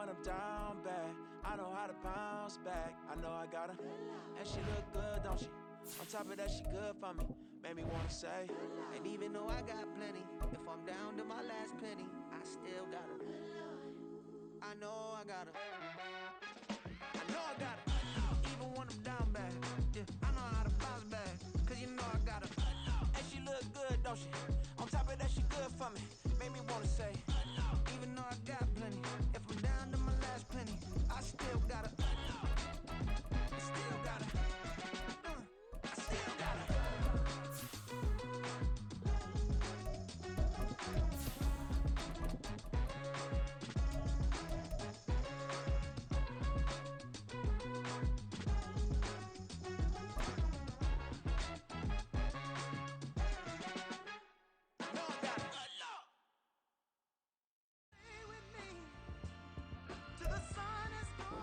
when I'm down bad. I know how to bounce back. I know I got her. And she look good, don't she? On top of that, she good for me. Made me wanna say. And even though I got plenty, if I'm down to my last penny, I still got her. I know I got her. I know I got her. Even when I'm down bad, yeah, I know how to bounce back. Cause you know I got her. And she look good, don't she? On top of that, she good for me. Made me wanna say. Even though I got plenty, if I'm down to my last penny, I still got her. I still got her. I still got her.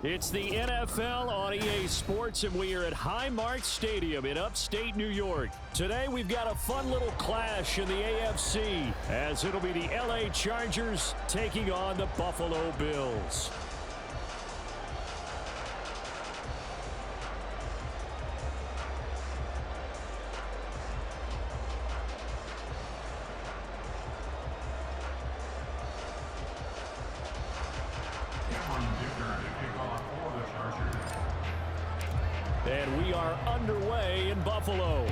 It's the NFL on EA Sports, and we are at Highmark Stadium in upstate New York. Today, we've got a fun little clash in the AFC, as it'll be the LA Chargers taking on the Buffalo Bills. And we are underway in Buffalo.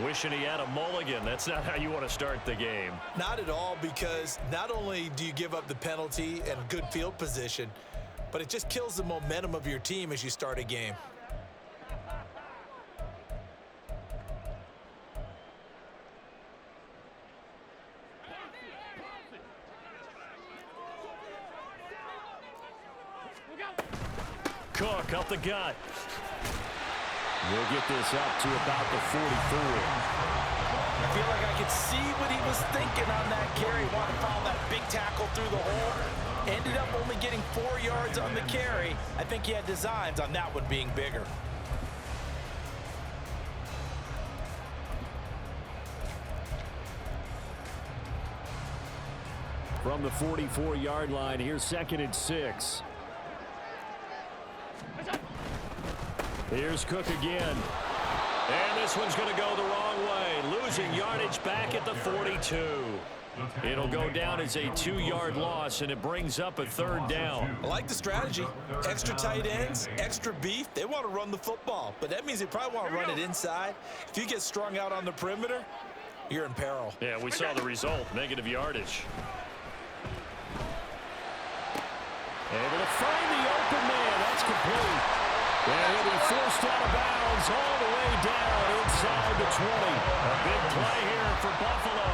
Wishing he had a mulligan. That's not how you want to start the game. Not at all, because not only do you give up the penalty and good field position, but it just kills the momentum of your team as you start a game. Cook up the gut. We'll get this up to about the 44. I feel like I could see what he was thinking on that carry. Wanted to follow that big tackle through the hole. Ended up only getting 4 yards on the carry. I think he had designs on that one being bigger. From the 44-yard line, here's 2nd and 6. Here's Cook again. And this one's going to go the wrong way. Losing yardage back at the 42. It'll go down as a 2-yard loss, and it brings up a 3rd down. I like the strategy. Extra tight ends, extra beef. They want to run the football, but that means they probably want to run it inside. If you get strung out on the perimeter, you're in peril. Yeah, we saw the result, negative yardage. Able to find the open man. That's complete. And he'll be forced out of bounds all the way down inside the 20. A big play here for Buffalo.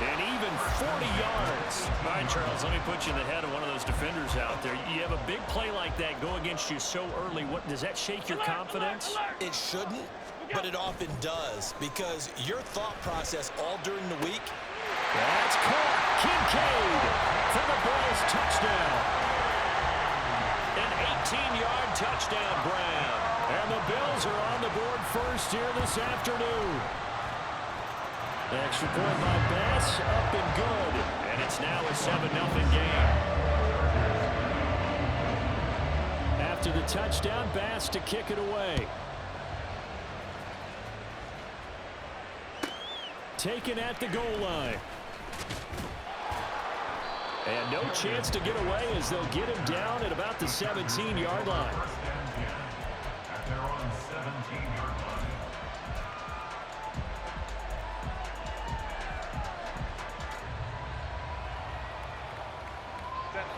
And even 40 yards. All right, Charles, let me put you in the head of one of those defenders out there. You have a big play like that go against you so early. What does that shake your confidence? It shouldn't, but it often does, because your thought process all during the week. That's caught. Kincaid for the Bills touchdown. An 18-yard touchdown grab. And the Bills are on the board first here this afternoon. Extra point by Bass, up and good. And it's now a 7-0 game. After the touchdown, Bass to kick it away. Taken at the goal line. And no chance to get away as they'll get him down at about the 17-yard line.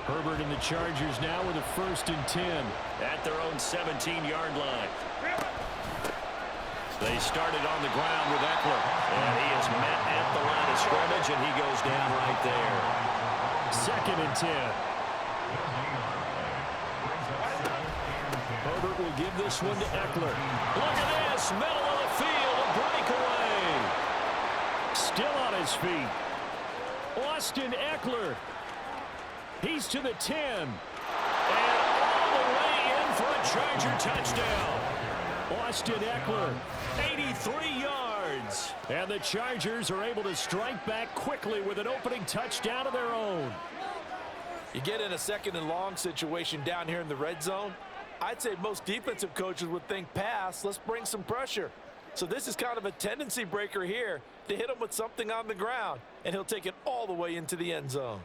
Herbert and the Chargers now with a 1st and 10 at their own 17-yard line. They started on the ground with Eckler, and he is met at the line of scrimmage, and he goes down right there. 2nd and 10. Herbert will give this one to Eckler. Look at this, middle of the field, a breakaway. Still on his feet. Austin Eckler. He's to the 10. And all the way in for a Charger touchdown. Austin Eckler, 83 yards. yards. And the Chargers are able to strike back quickly with an opening touchdown of their own. You get in a second and long situation down here in the red zone, I'd say most defensive coaches would think pass, let's bring some pressure. So this is kind of a tendency breaker here to hit him with something on the ground, and he'll take it all the way into the end zone.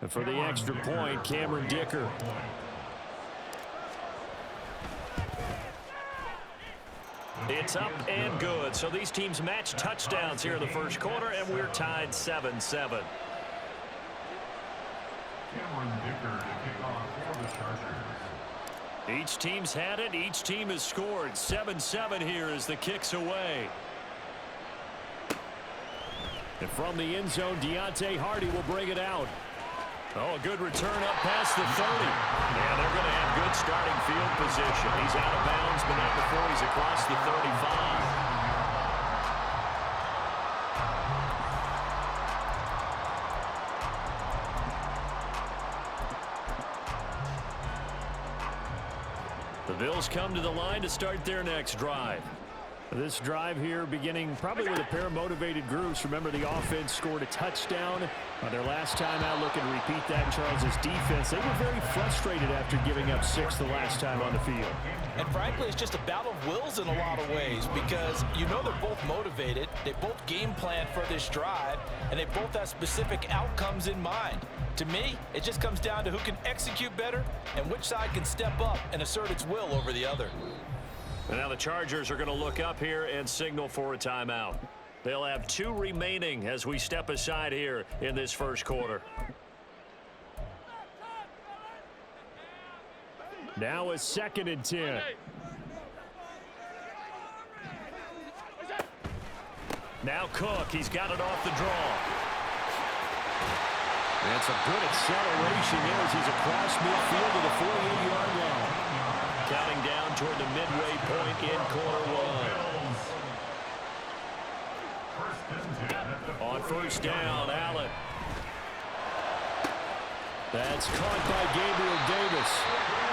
And for the extra point, Cameron Dicker. It's up and good. So these teams match touchdowns here in the first quarter, and we're tied 7-7. Each team's had it. Each team has scored. 7-7 here as the kick's away. And from the end zone, Deontay Hardy will bring it out. Oh, a good return up past the 30. Yeah, they're going to have good starting field position. He's out of bounds, but not before he's across the 35. The Bills come to the line to start their next drive. This drive here beginning probably with a pair of motivated groups. Remember, the offense scored a touchdown on their last time out. Looking to repeat that in Charles' defense. They were very frustrated after giving up 6 the last time on the field. And frankly, it's just a battle of wills in a lot of ways because you know they're both motivated. They both game plan for this drive, and they both have specific outcomes in mind. To me, it just comes down to who can execute better and which side can step up and assert its will over the other. And now the Chargers are going to look up here and signal for a timeout. They'll have 2 remaining as we step aside here in this first quarter. Now a 2nd and 10. Now Cook, he's got it off the draw. And some good acceleration there as he's across midfield to the 48-yard line. Counting down toward the midway point in quarter 1. On first down, Allen. That's caught by Gabriel Davis.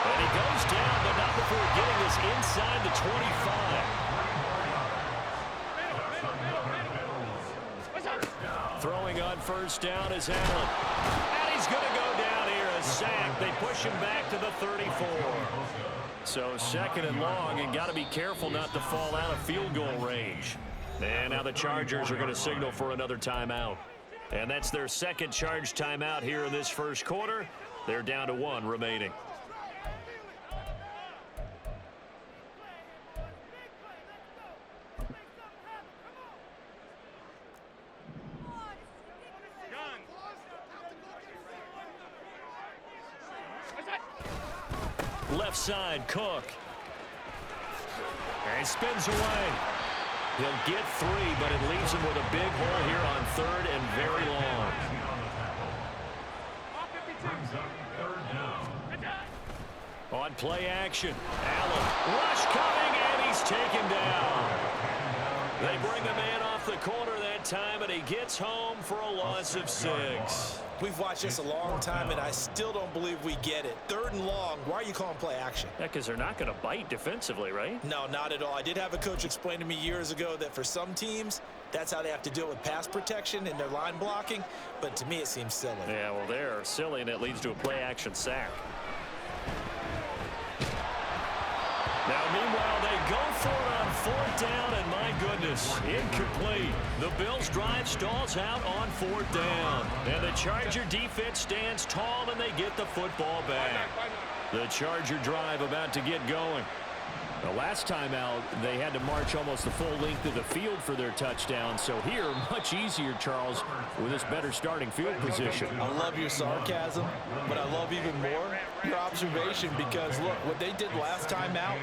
And he goes down, but not before getting this inside the 25. Throwing on first down is Allen. And he's going to go down here, a sack. They push him back to the 34. So 2nd and long, and got to be careful not to fall out of field goal range. And now the Chargers are going to signal for another timeout. And that's their 2nd charge timeout here in this first quarter. They're down to 1 remaining. Left side, Cook. And he spins away. He'll get 3, but it leaves him with a big hole here on 3rd and very long. On play action, Allen. Rush coming, and he's taken down. They bring the man off the corner that time, and he gets home for a loss of 6. We've watched this a long time, and I still don't believe we get it. 3rd and long, why are you calling play action? Yeah, because they're not going to bite defensively, right? No, not at all. I did have a coach explain to me years ago that for some teams, that's how they have to deal with pass protection and their line blocking, but to me it seems silly. Yeah, well, they're silly, and it leads to a play action sack. Now, meanwhile, they go for it on 4th down, and my goodness, incomplete. The Bills' drive stalls out on 4th down. And the Charger defense stands tall, and they get the football back. The Charger drive about to get going. The last time out, they had to march almost the full length of the field for their touchdown. So here, much easier, Charles, with this better starting field position. I love your sarcasm, but I love even more your observation because, look, what they did last time out,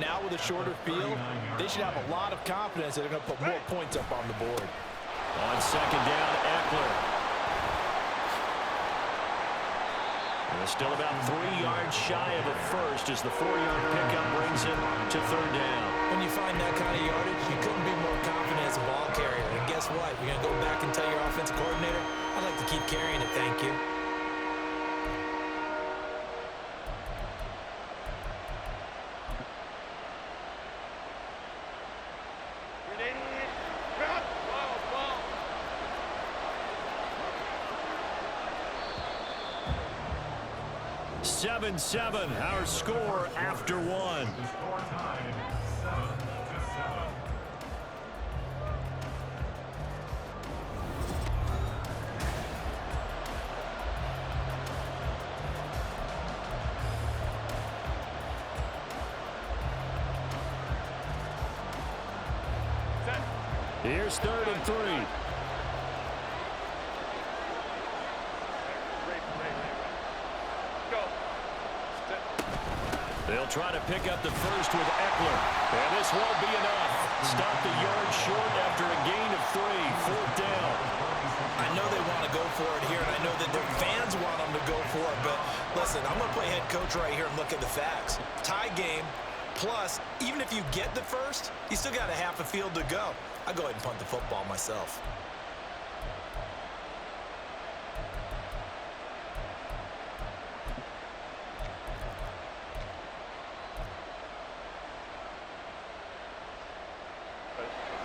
now with a shorter field, they should have a lot of confidence that they're going to put more points up on the board. On 2nd down, Eckler. And still about 3 yards shy of a first as the 4-yard pickup brings him to 3rd down. When you find that kind of yardage, you couldn't be more confident as a ball carrier. And guess what? You're going to go back and tell your offensive coordinator, I'd like to keep carrying it, thank you. 7-7, our score after one. Here's 3rd and 3. They'll try to pick up the first with Eckler. And this won't be enough. Stop the yard short after a gain of 3. 4th down. I know they want to go for it here, and I know that their fans want them to go for it. But listen, I'm going to play head coach right here and look at the facts. Tie game, plus, even if you get the first, you still got a half a field to go. I'll go ahead and punt the football myself.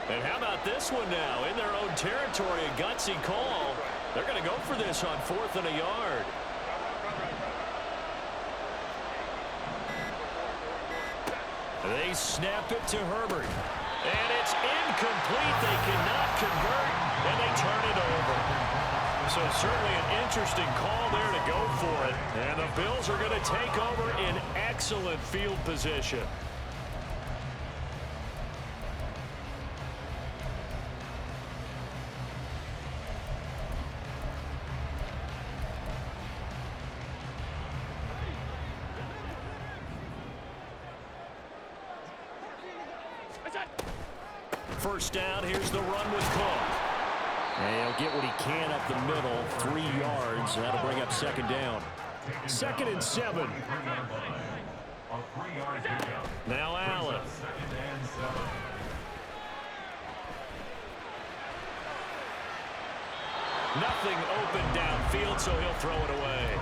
And how about this one now? In their own territory, a gutsy call. They're going to go for this on 4th and a yard. They snap it to Herbert. And it's incomplete. They cannot convert, and they turn it over. So certainly an interesting call there to go for it. And the Bills are going to take over in excellent field position. First down, here's the run with Cook. And he'll get what he can up the middle, 3 yards. That'll bring up 2nd down. 2nd and 7. Now Allen. Nothing open downfield, so he'll throw it away.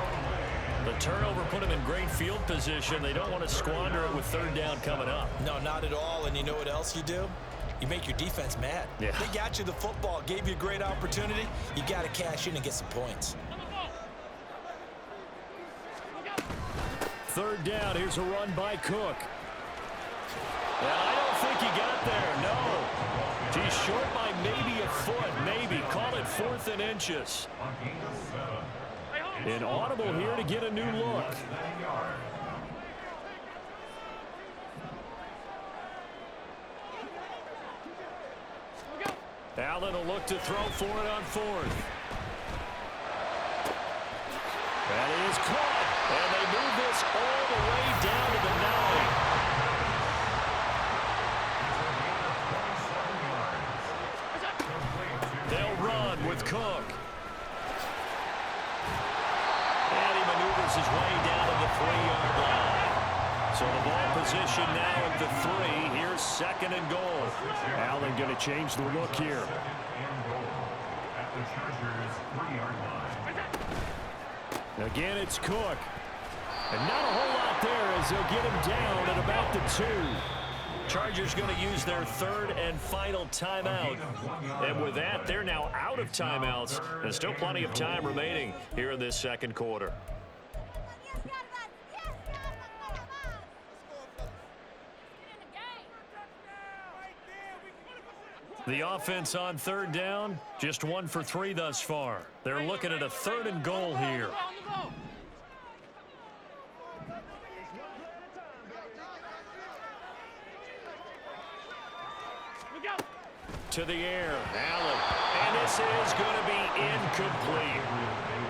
The turnover put him in great field position. They don't want to squander it with 3rd down coming up. No, not at all. And you know what else you do? You make your defense mad. Yeah. They got you the football, gave you a great opportunity. You got to cash in and get some points. 3rd down, here's a run by Cook. And I don't think he got there, no. He's short by maybe a foot, maybe. Call it 4th and inches. An audible here to get a new look. Allen will look to throw for it on 4th. That is caught. And they move this all the way down to the 9. They'll run with Cook. And he maneuvers his way down to the 3-yard line. So the ball position now at the 3. Here's 2nd and goal. Allen going to change the look here. Again, it's Cook. And not a whole lot there as they'll get him down at about the 2. Chargers going to use their 3rd and final timeout. And with that, they're now out of timeouts. There's still plenty of time remaining here in this 2nd quarter. The offense on 3rd down, just 1 for 3 thus far. They're looking at a 3rd and goal here. To the air, Allen. And this is going to be incomplete.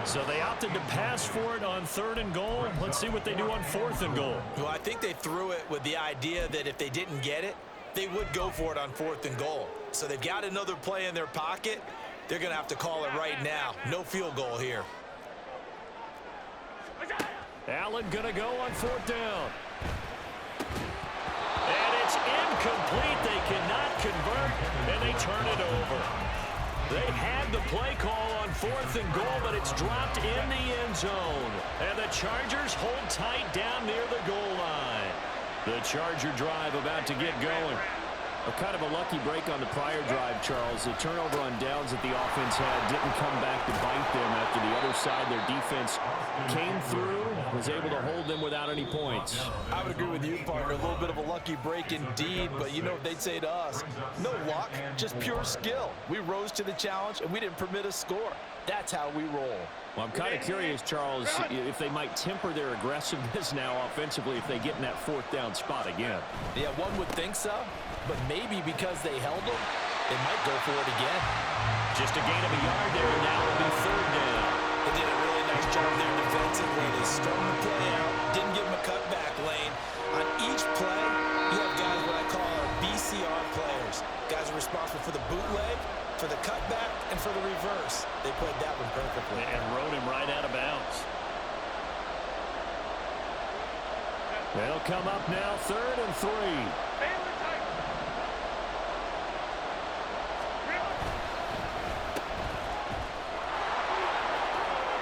So they opted to pass for it on 3rd and goal. Let's see what they do on 4th and goal. Well, I think they threw it with the idea that if they didn't get it, they would go for it on 4th and goal. So they've got another play in their pocket. They're going to have to call it right now. No field goal here. Allen going to go on 4th down. And it's incomplete. They cannot convert, and they turn it over. They had the play call on 4th and goal, but it's dropped in the end zone. And the Chargers hold tight down near the goal line. The Charger drive about to get going. A kind of a lucky break on the prior drive, Charles. The turnover on downs that the offense had didn't come back to bite them after the other side. Their defense came through, was able to hold them without any points. I would agree with you, partner. A little bit of a lucky break indeed, but you know what they'd say to us? No luck, just pure skill. We rose to the challenge, and we didn't permit a score. That's how we roll. Well, I'm kind of curious, Charles, if they might temper their aggressiveness now offensively if they get in that fourth down spot again. Yeah, one would think so, but maybe because they held them, they might go for it again. Just a gain of a yard there, and now it'll be third down. They did a really nice job there defensively. They started the play out, didn't give them a cutback lane. On each play, you have guys what I call our BCR players. Guys are responsible for the bootleg, for the cutback, and for the reverse. They played that one perfectly. And rode him right out of bounds. They'll come up now, 3rd and 3.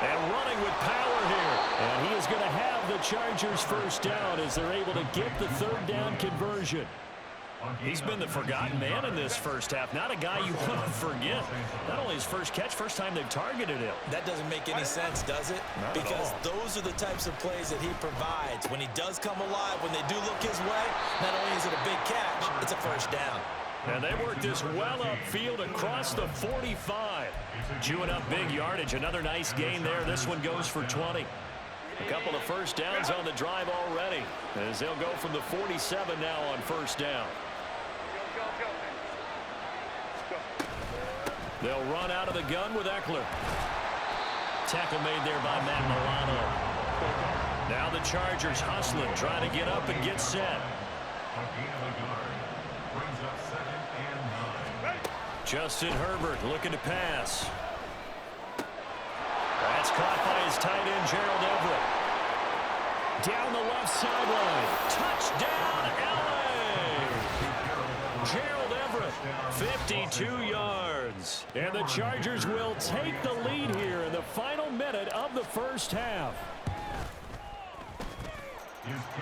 And running with power here. And he is going to have the Chargers first down as they're able to get the third down conversion. He's been the forgotten man in this first half. Not a guy you want to forget. Not only his first catch, first time they've targeted him. That doesn't make any sense, does it? Because those are the types of plays that he provides. When he does come alive, when they do look his way, not only is it a big catch, it's a first down. And they work this well upfield across the 45. Chewing up big yardage. Another nice gain there. This one goes for 20. A couple of first downs on the drive already, as they'll go from the 47 now on first down. They'll run out of the gun with Eckler. Tackle made there by Matt Milano. Now the Chargers hustling, trying to get up and get set. Justin Herbert looking to pass. That's caught by his tight end, Gerald Everett. Down the left sideline. Touchdown, L.A. Gerald Everett, 52 yards. And the Chargers will take the lead here in the final minute of the first half.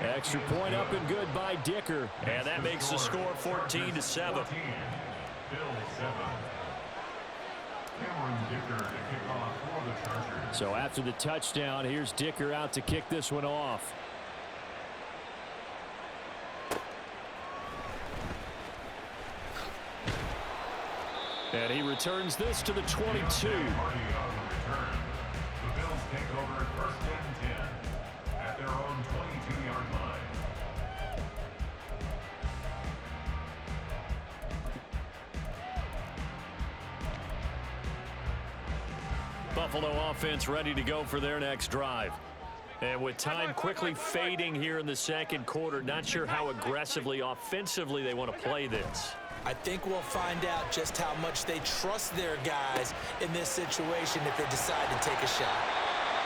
Extra point up and good by Dicker. And that makes the score 14-7. So after the touchdown, here's Dicker out to kick this one off. And he returns this to the 22. The Bills take over 1st and 10 at their own 22-yard line. Buffalo offense ready to go for their next drive. And with time quickly fading here in the second quarter, not sure how aggressively, offensively they want to play this. I think we'll find out just how much they trust their guys in this situation if they decide to take a shot.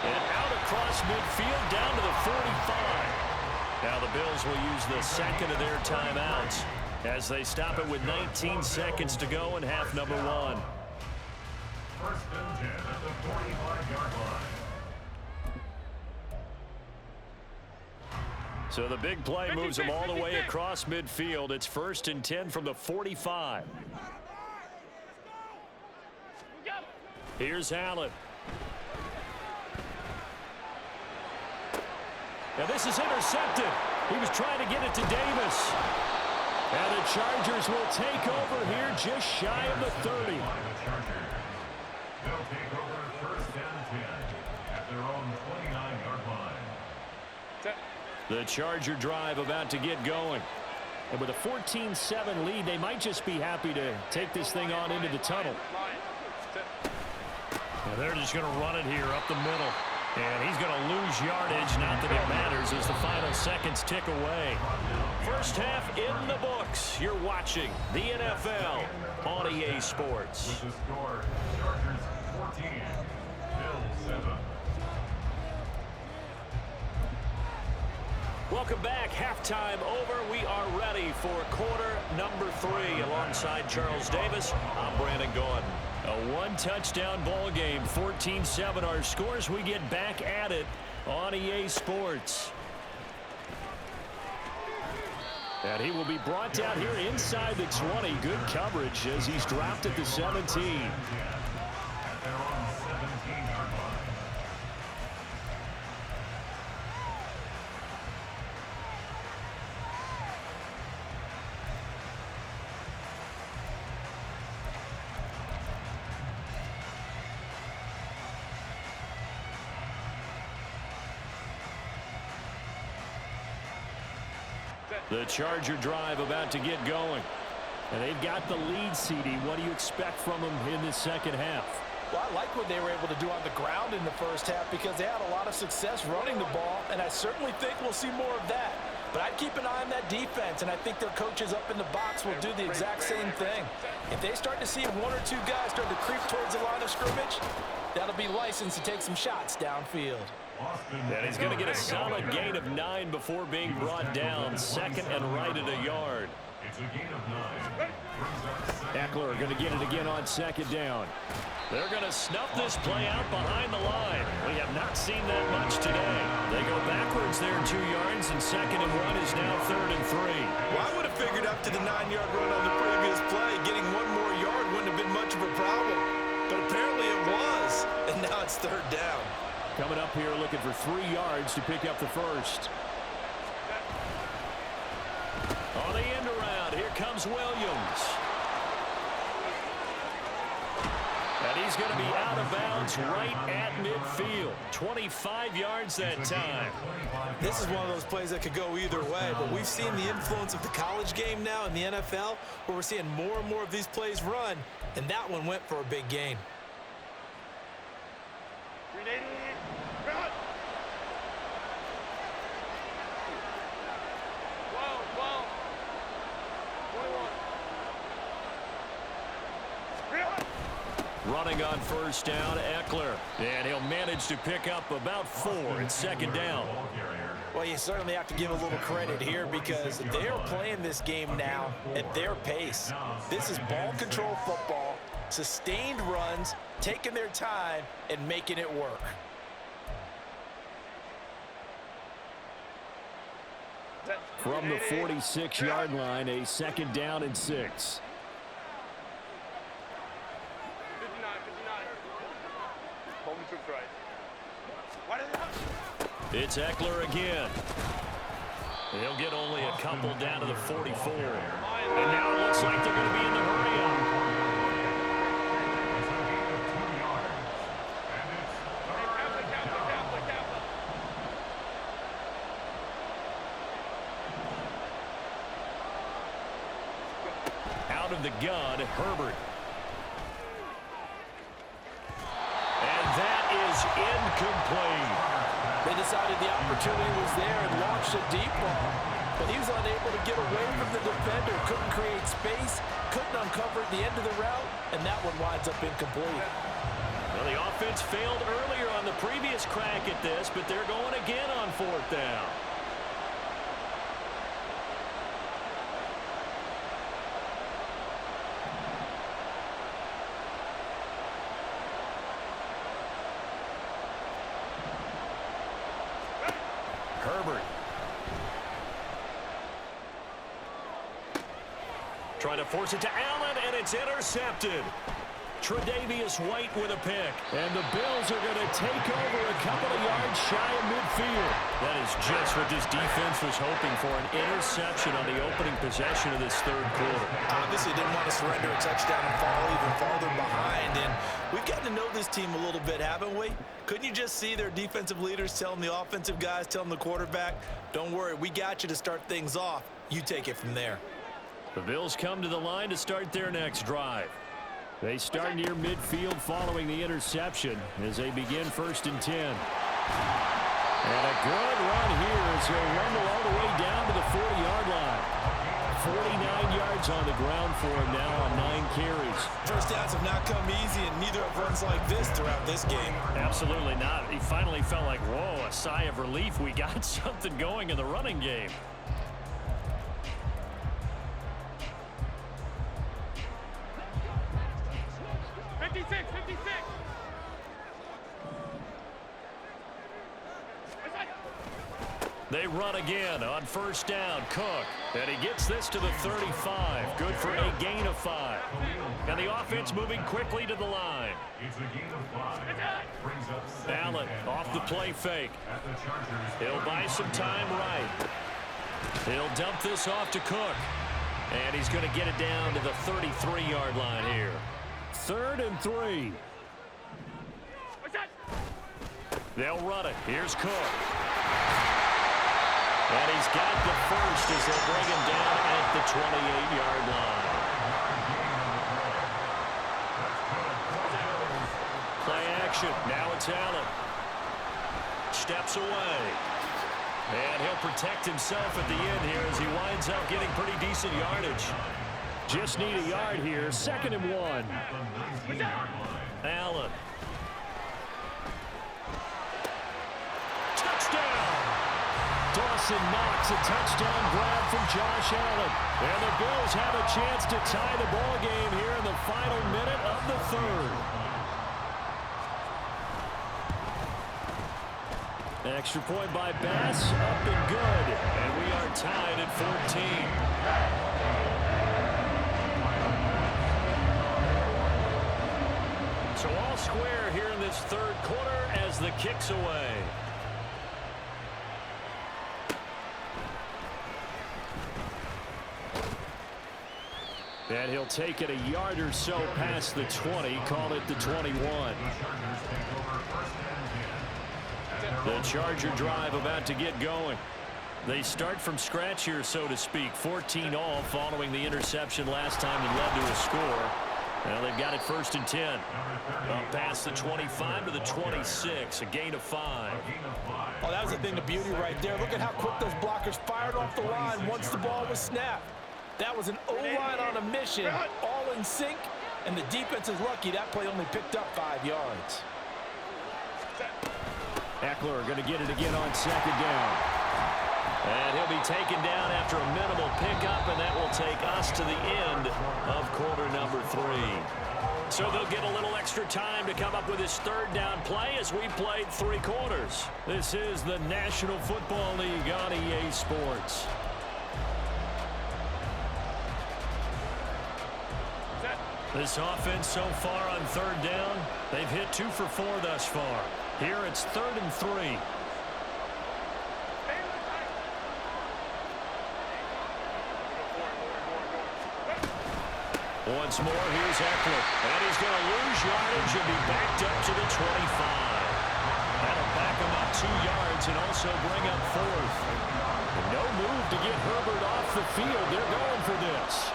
And out across midfield down to the 45. Now the Bills will use the second of their timeouts as they stop it with 19 seconds to go in half number 1. 1st and 10 at the 45-yard line. So the big play moves them all the way across midfield. It's 1st and 10 from the 45. Here's Allen. Now this is intercepted. He was trying to get it to Davis. And the Chargers will take over here just shy of the 30. They'll take over 1st and 10 at their own 29-yard line. The Charger drive about to get going. And with a 14-7 lead, they might just be happy to take this thing on into the tunnel. And they're just going to run it here up the middle. And he's going to lose yardage, not that it matters, as the final seconds tick away. First half in the books. You're watching the NFL on EA Sports. With the score, Chargers 14, Bills 7. Welcome back. Halftime over. We are ready for quarter number 3. Alongside Charles Davis, I'm Brandon Gaudin. A one-touchdown ball game, 14-7 our scores. We get back at it on EA Sports. And he will be brought down here inside the 20. Good coverage as he's dropped at the 17. The Charger drive about to get going. And they've got the lead, CD. What do you expect from them in the second half? Well, I like what they were able to do on the ground in the first half because they had a lot of success running the ball, and I certainly think we'll see more of that. But I'd keep an eye on that defense, and I think their coaches up in the box will do the exact same thing. If they start to see one or two guys start to creep towards the line of scrimmage, that'll be licensed to take some shots downfield. And he's going to get a solid gain of 9 before being brought down. Second and right at a yard. Eckler going to get it again on second down. They're going to snuff this play out behind the line. We have not seen that much today. They go backwards there 2 yards, and second and 1 is now third and 3. Well, I would have figured up to the 9-yard run on the previous play. Getting one more yard wouldn't have been much of a problem. But apparently it was, and now it's third down. Coming up here looking for 3 yards to pick up the first. On the end around, here comes Williams. And he's going to be out of bounds right at midfield. 25 yards that time. This is one of those plays that could go either way, but we've seen the influence of the college game now in the NFL, where we're seeing more and more of these plays run, and that one went for a big gain. Running on first down, Eckler. And he'll manage to pick up about 4 at second down. Well, you certainly have to give a little credit here because they're playing this game now at their pace. This is ball control football, sustained runs, taking their time, and making it work. From the 46-yard line, a second down and 6. It's Eckler again. He'll get only a couple down to the 44. And now it looks like they're going to be in the hurry-up. Out of the gun, Herbert. And that is incomplete. They decided the opportunity was there and launched a deep ball, but he was unable to get away from the defender, couldn't create space, couldn't uncover at the end of the route, and that one winds up incomplete. Well, the offense failed earlier on the previous crack at this, but they're going again on fourth down. Herbert. Trying to force it to Allen, and it's intercepted. Tre'Davious White with a pick. And the Bills are going to take over a couple of yards shy of midfield. That is just what this defense was hoping for, an interception on the opening possession of this third quarter. Obviously didn't want to surrender a touchdown and fall even farther behind. And we've gotten to know this team a little bit, haven't we? Couldn't you just see their defensive leaders telling the offensive guys, telling the quarterback, don't worry, we got you to start things off. You take it from there. The Bills come to the line to start their next drive. They start near midfield following the interception as they begin 1st and 10. And a good run here as he'll rumble all the way down to the 40-yard line. 49 yards on the ground for him now on 9 carries. First downs have not come easy, and neither have runs like this throughout this game. Absolutely not. He finally felt like, whoa, a sigh of relief. We got something going in the running game. They run again on first down. Cook. And he gets this to the 35. Good for a gain of 5. And the offense moving quickly to the line. Allen off the play fake. He'll buy some time right. He'll dump this off to Cook. And he's going to get it down to the 33-yard line here. 3rd and 3. They'll run it. Here's Cook. And he's got the first as they bring him down at the 28-yard line. Play action. Now it's Allen. Steps away. And he'll protect himself at the end here as he winds up getting pretty decent yardage. Just need a yard here. 2nd and 1. Allen. Touchdown! Dawson Knox, a touchdown grab from Josh Allen. And the Bills have a chance to tie the ball game here in the final minute of the 3rd. Extra point by Bass, up and good. And we are tied at 14. So all square here in this 3rd quarter as the kick's away. And he'll take it a yard or so past the 20, call it the 21. The Charger drive about to get going. They start from scratch here, so to speak. 14 all following the interception last time that led to a score. Now they've got it 1st and 10. Up past the 25 to the 26, a gain of 5. Oh, that was a thing of beauty right there. Look at how quick those blockers fired off the line once the ball was snapped. That was an O-line on a mission, all in sync, and the defense is lucky that play only picked up 5 yards. Eckler going to get it again on 2nd down. And he'll be taken down after a minimal pickup, and that will take us to the end of quarter number 3. So they'll get a little extra time to come up with his 3rd down play as we played 3 quarters. This is the National Football League on EA Sports. This offense so far on 3rd down, they've hit 2 for 4 thus far. Here it's 3rd and 3. Once more, here's Eckler. And he's going to lose yardage and be backed up to the 25. That'll back him up 2 yards and also bring up 4th. And no move to get Herbert off the field. They're going for this.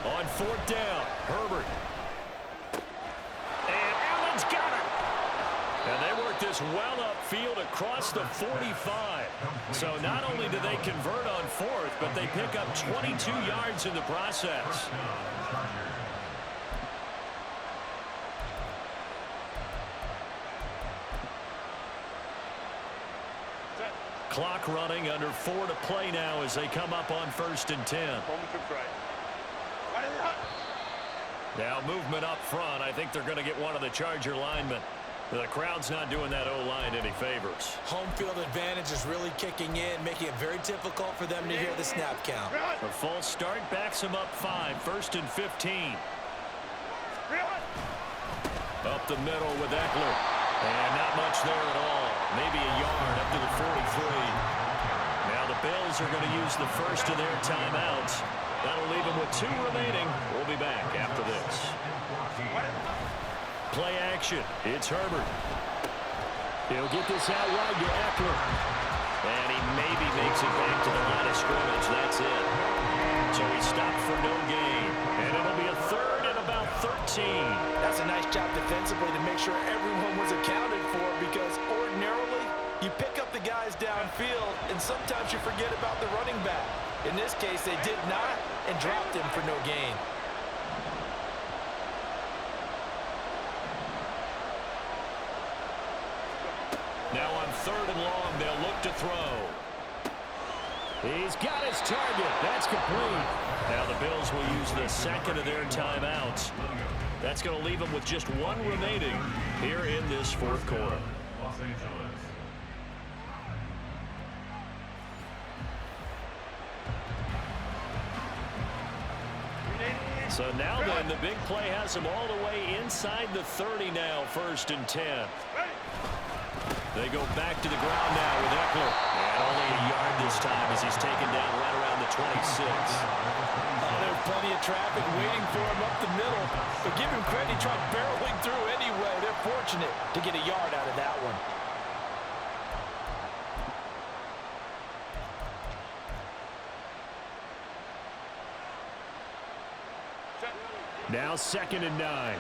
On 4th down, Herbert. And Allen's got it. And they work this well upfield across the 45. So not only do they convert on 4th, but they pick up 22 yards in the process. Clock running, under 4 to play now as they come up on 1st and 10. Now movement up front. I think they're going to get one of the Charger linemen. The crowd's not doing that O-line any favors. Home field advantage is really kicking in, making it very difficult for them to hear the snap count. A false start backs them up 5. 1st and 15. Up the middle with Eckler. And not much there at all. Maybe a yard up to the 43. Now the Bills are going to use the first of their timeouts. That'll leave them with 2 remaining. We'll be back after this. Play action. It's Herbert. He'll get this out wide to Eckler. And he maybe makes it back to the line of scrimmage. That's it. So he stopped for no gain. And it'll be a 3rd and about 13. That's a nice job defensively to make sure everyone was accounted for, because ordinarily you pick up the guys downfield and sometimes you forget about the running back. In this case, they did not and dropped him for no gain. Now on 3rd and long. They'll look to throw. He's got his target. That's complete. Now the Bills will use the second of their timeouts. That's going to leave them with just one remaining here in this 4th quarter. So now then, the big play has them all the way inside the 30 now, 1st and 10. They go back to the ground now with Eckler. And only a yard this time as he's taken down right around the 26. There's plenty of traffic waiting for him up the middle. But give him credit, he tried barreling through anyway. They're fortunate to get a yard out of that one. Now 2nd and 9.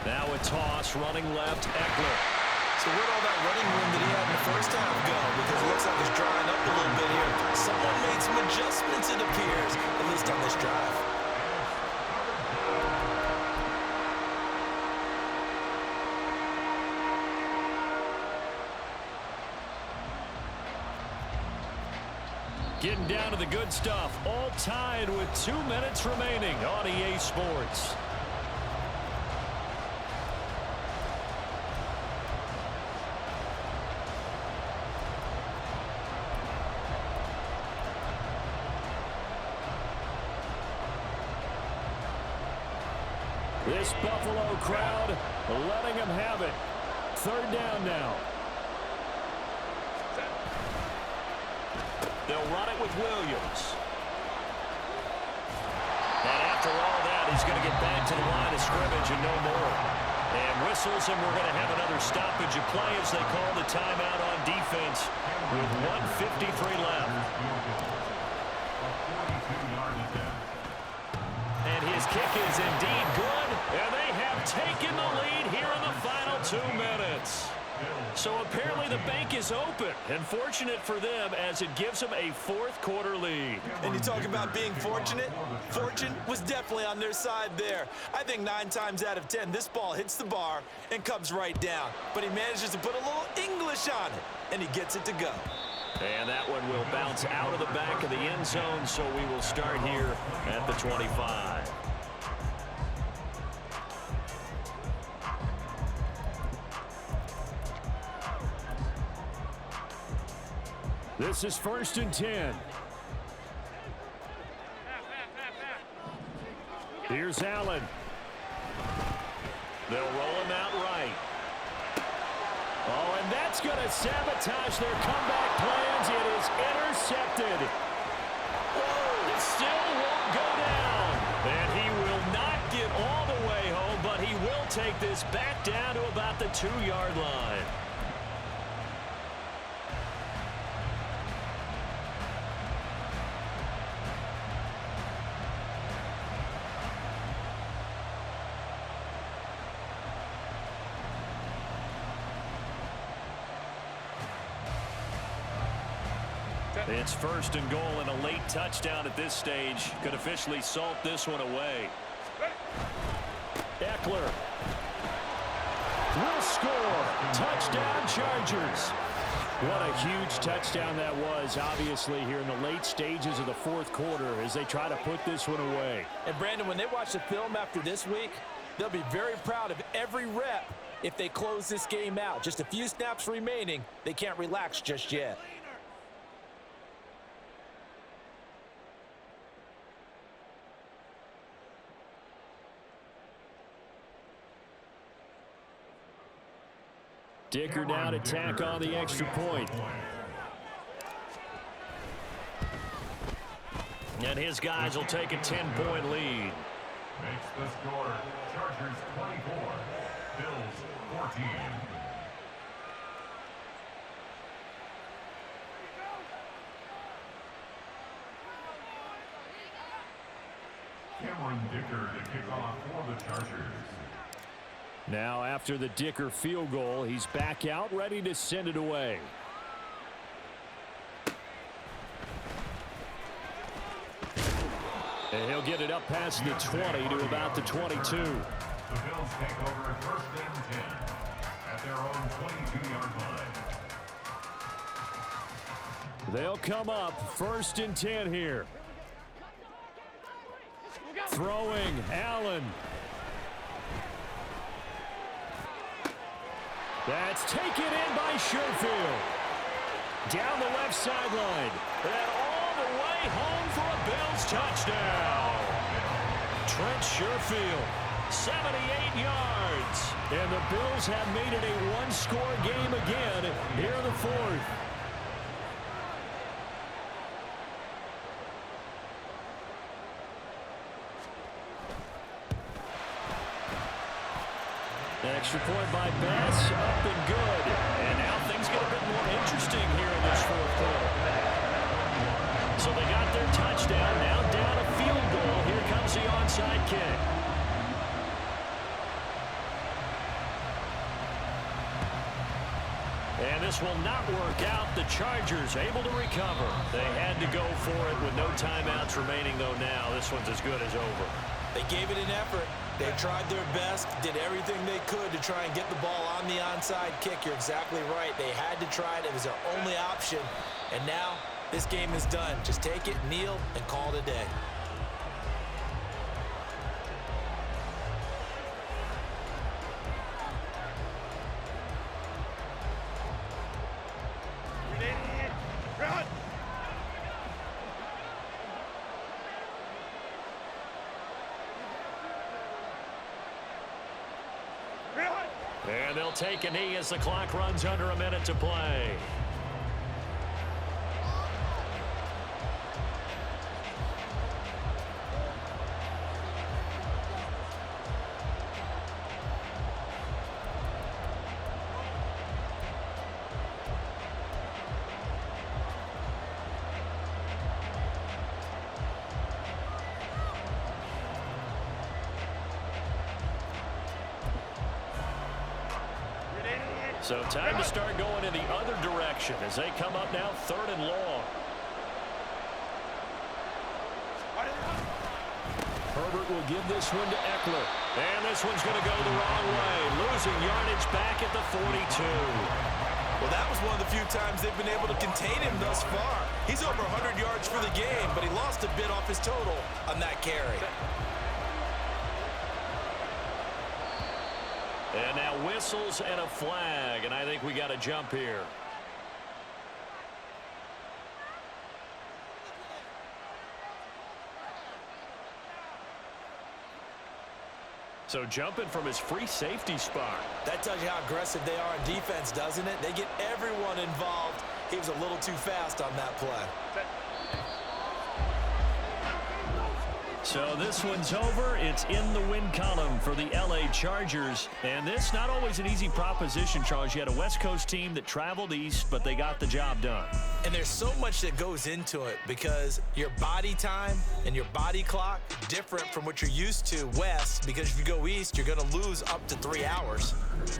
Now a toss, running left, Eckler. So where'd all that running room that he had in the first half go? Because it looks like it's drying up a little bit here. Someone made some adjustments, it appears, at least on this drive. Getting down to the good stuff. All tied with 2 minutes remaining on EA Sports. This Buffalo crowd letting them have it. 3rd down now. They'll run it with Williams. And after all that, he's going to get back to the line of scrimmage and no more. And whistles, and we're going to have another stoppage of play as they call the timeout on defense with 1:53 left. And his kick is indeed good, and they have taken the lead here in the final 2 minutes. So apparently the bank is open, and fortunate for them as it gives them a 4th quarter lead. And you talk about being fortunate. Fortune was definitely on their side there. I think 9 times out of 10, this ball hits the bar and comes right down. But he manages to put a little English on it, and he gets it to go. And that one will bounce out of the back of the end zone, so we will start here at the 25. This is 1st and 10. Here's Allen. They'll roll him out right. Oh, and that's going to sabotage their comeback plans. It is intercepted. Whoa, it still won't go down. And he will not get all the way home, but he will take this back down to about the 2-yard line. It's 1st and goal and a late touchdown at this stage. Could officially salt this one away. Eckler will score. Touchdown Chargers. What a huge touchdown that was, obviously, here in the late stages of the 4th quarter as they try to put this one away. And, Brandon, when they watch the film after this week, they'll be very proud of every rep if they close this game out. Just a few snaps remaining. They can't relax just yet. Dicker now to tack on the extra point. And his guys will take a 10-point lead. Makes the score Chargers 24, Bills 14. Cameron Dicker to kick off for the Chargers. Now after the Dicker field goal, he's back out ready to send it away. And he'll get it up past the 20 to about the 22. The Bills take over 1st and 10 at their own 22-yard line. They'll come up 1st and 10 here. Throwing, Allen. That's taken in by Sherfield. Down the left sideline. And all the way home for a Bills touchdown. Trent Sherfield, 78 yards. And the Bills have made it a one-score game again here in the 4th. Extra point by Bass, up and good. And now things get a bit more interesting here in this 4th quarter. So they got their touchdown, now down a field goal. Here comes the onside kick. And this will not work out. The Chargers able to recover. They had to go for it with no timeouts remaining, though now. This one's as good as over. They gave it an effort. They tried their best, did everything they could to try and get the ball on the onside kick. You're exactly right. They had to try it. It was their only option. And now this game is done. Just take it, kneel, and call it a day. And they'll take a knee as the clock runs under a minute to play. So time to start going in the other direction as they come up now 3rd and long. Herbert will give this one to Eckler. And this one's going to go the wrong way. Losing yardage back at the 42. Well, that was one of the few times they've been able to contain him thus far. He's over 100 yards for the game, but he lost a bit off his total on that carry. And now whistles and a flag, and I think we got a jump here. So jumping from his free safety spot. That tells you how aggressive they are on defense, doesn't it? They get everyone involved. He was a little too fast on that play. So this one's over. It's in the win column for the LA Chargers. And this not always an easy proposition, Charles. You had a West Coast team that traveled east, but they got the job done. And there's so much that goes into it because your body time and your body clock different from what you're used to west, because if you go east, you're going to lose up to 3 hours,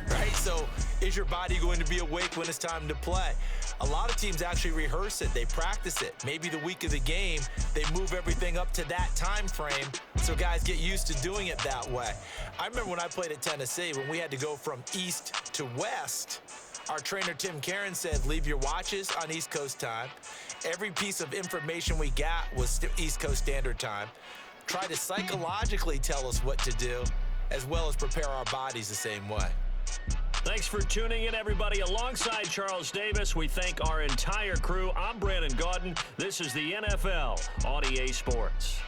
right? So is your body going to be awake when it's time to play? A lot of teams actually rehearse it. They practice it. Maybe the week of the game, they move everything up to that time frame so guys get used to doing it that way. I remember when I played at Tennessee, when we had to go from east to west, our trainer Tim Karen said, leave your watches on East Coast time. Every piece of information we got was East Coast Standard Time. Try to psychologically tell us what to do, as well as prepare our bodies the same way. Thanks for tuning in, everybody. Alongside Charles Davis, we thank our entire crew. I'm Brandon Gaudin. This is the NFL on EA Sports.